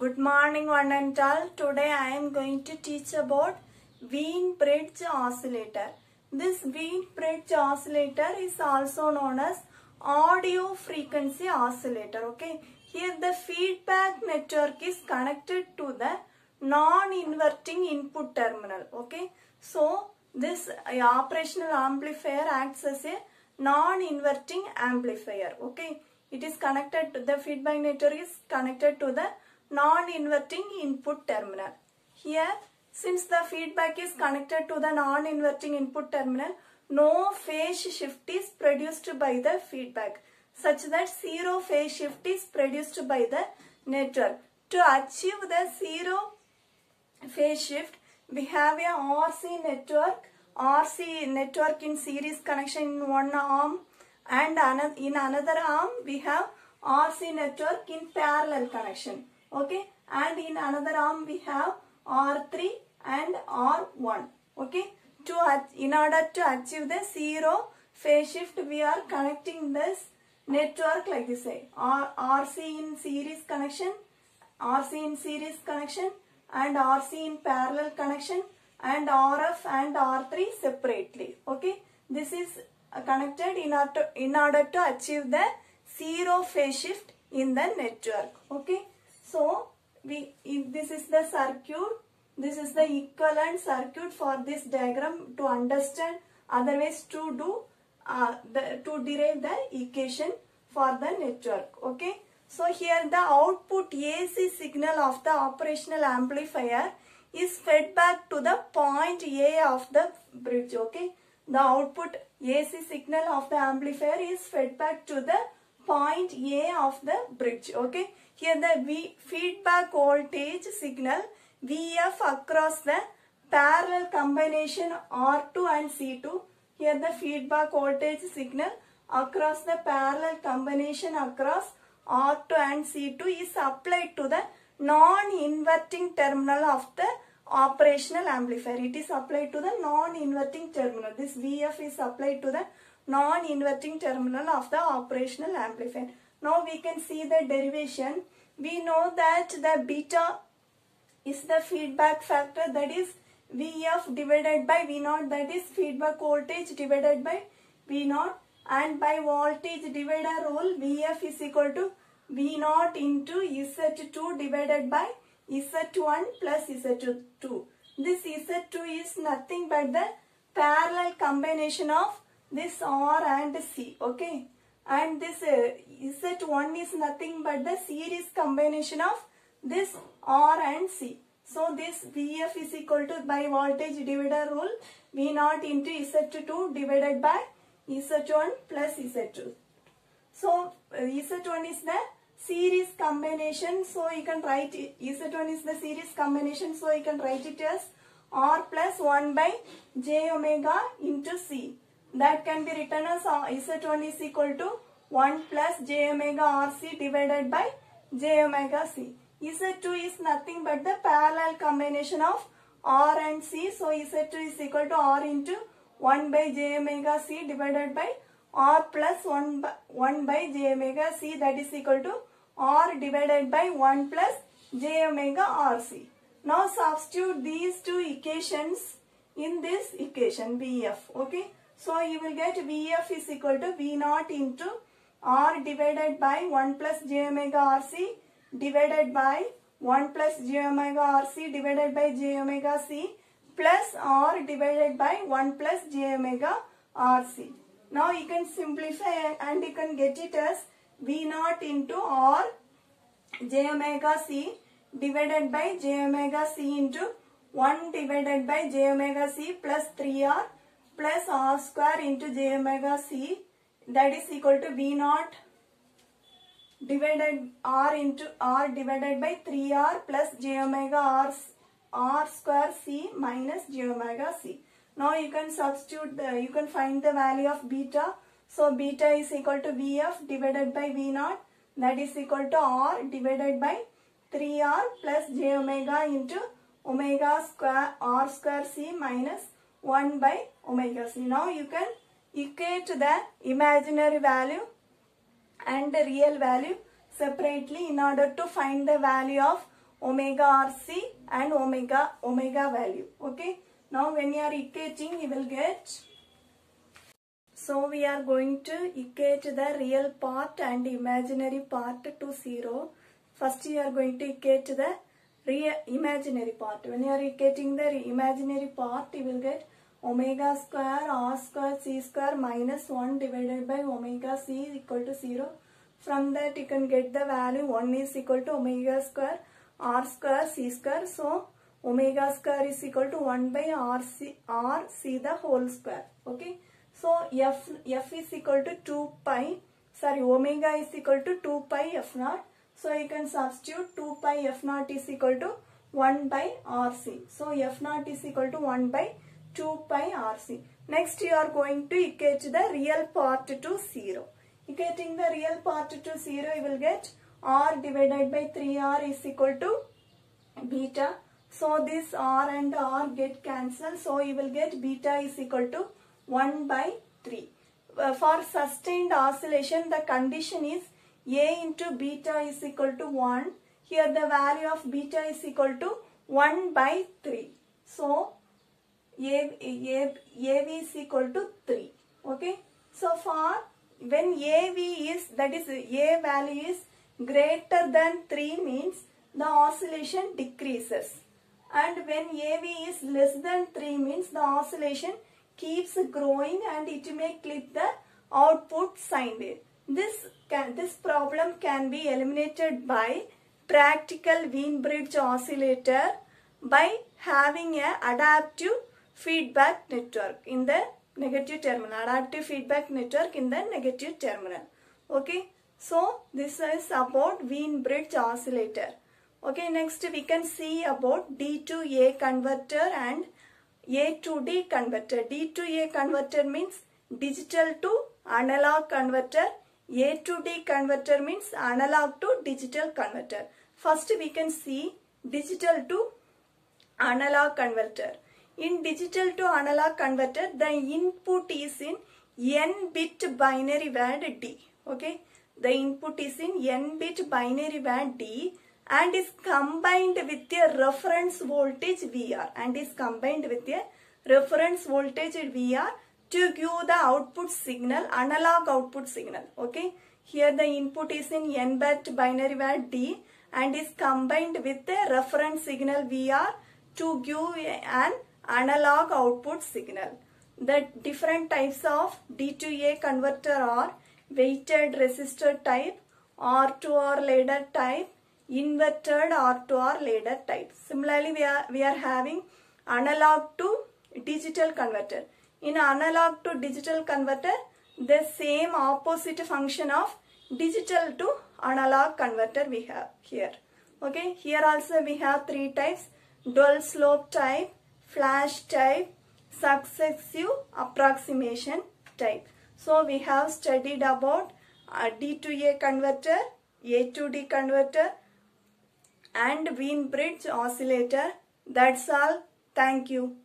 Good morning one and all. Today I am going to teach about Wien-Bridge oscillator. This Wien-Bridge oscillator is also known as audio frequency oscillator. Okay. Here the feedback network is connected to the non-inverting input terminal. Okay. So this operational amplifier acts as a non-inverting amplifier. Okay. It is connected to the feedback network is connected to the non-inverting input terminal. Here, since the feedback is connected to the non-inverting input terminal, no phase shift is produced by the feedback, such that zero phase shift is produced by the network. To achieve the zero phase shift, we have a RC network in series connection in one arm, and in another arm we have RC network in parallel connection. Okay, and in another arm we have R3 and R1. Okay, in order to achieve the zero phase shift, we are connecting this network like this way: RC in series connection, and RC in parallel connection, and RF and R3 separately. Okay, this is connected in order to achieve the zero phase shift in the network. Okay. So, this is the circuit, this is the equivalent circuit for this diagram to understand, otherwise to derive the equation for the network. Okay. So, here the output AC signal of the operational amplifier is fed back to the point A of the bridge. Okay. The output AC signal of the amplifier is fed back to the point A of the bridge. Okay. Here the feedback voltage signal VF across the parallel combination R2 and C2. Here the feedback voltage signal across the parallel combination across R2 and C2 is applied to the non-inverting terminal of the operational amplifier. It is applied to the non-inverting terminal. This VF is applied to the non-inverting terminal of the operational amplifier. Now we can see the derivation. We know that the beta is the feedback factor, that is VF divided by V0, that is feedback voltage divided by V0, and by voltage divider rule VF is equal to V0 into Z2 divided by Z1 plus Z2. This Z2 is nothing but the parallel combination of this R and C. Okay. And this Z1 is nothing but the series combination of this R and C. So this VF is equal to, by voltage divider rule, V0 into Z2 divided by Z1 plus Z2. So Z1 is the series combination, so you can write it, Z1 is the series combination, so you can write it as R plus 1 by j omega into C. That can be written as Z1 is equal to 1 plus j omega RC divided by j omega C. Z2 is nothing but the parallel combination of R and C. So Z2 is equal to R into 1 by j omega C divided by R plus 1 by j omega C, that is equal to R divided by 1 plus j omega RC. Now substitute these two equations in this equation VF. Okay. So you will get VF is equal to V0 into R divided by 1 plus j omega RC divided by 1 plus j omega RC divided by j omega C plus R divided by 1 plus j omega RC. Now you can simplify and you can get it as V0 into R j omega C divided by j omega C into 1 divided by j omega C plus 3R plus R square into j omega C, that is equal to V0 divided R into R divided by 3R plus j omega R square C minus j omega C. Now you can substitute, you can find the value of beta. So beta is equal to VF divided by V0, that is equal to R divided by 3R plus j omega into omega square R square C minus 1 by omega C. Now you can equate the imaginary value and the real value separately in order to find the value of omega RC and omega value. Okay. Now when you are equating, you will get. So we are going to equate the real part and imaginary part to 0. First you are going to equate the imaginary part. When you are equating the imaginary part, you will get omega square r square c square minus 1 divided by omega c is equal to 0. From that you can get the value 1 is equal to omega square r square c square. So omega square is equal to 1 by r c the whole square. Okay. So f is equal to 2 pi, sorry, omega is equal to 2 pi f naught. So you can substitute 2 pi f naught is equal to 1 by rc. So f naught is equal to 1 by 2 pi rc. Next you are going to equate the real part to 0. Equating the real part to 0, you will get r divided by 3r is equal to beta. So this r and r get cancelled. So you will get beta is equal to 1 by 3. For sustained oscillation, the condition is a into beta is equal to 1. Here the value of beta is equal to 1 by 3. So AV is equal to 3. Okay. So for when AV is, that is A value is greater than 3 means the oscillation decreases. And when AV is less than 3 means the oscillation keeps growing and it may clip the output sine wave. This problem can be eliminated by practical Wien-Bridge oscillator by having a adaptive feedback network in the negative terminal. Adaptive feedback network in the negative terminal. Okay. So this is about Wien-Bridge oscillator. Okay. Next we can see about D to A converter and A to D converter. D to A converter means digital to analog converter. A to D converter means analog to digital converter. First we can see digital to analog converter. In digital to analog converter, the input is in n-bit binary word D. Okay. The input is in n-bit binary word D and is combined with a reference voltage VR and is combined with a reference voltage VR to give the output signal, analog output signal. Okay. Here the input is in n-bit binary word D and is combined with a reference signal VR to give an analog output signal. The different types of D to A converter are weighted resistor type, R to R ladder type, inverted R to R ladder type. Similarly, we are having analog to digital converter. In analog to digital converter, the same opposite function of digital to analog converter we have here. Okay, here also we have 3 types: dual slope type, flash type, successive approximation type. So we have studied about D to A converter, A to D converter and Wien-Bridge oscillator. That's all. Thank you.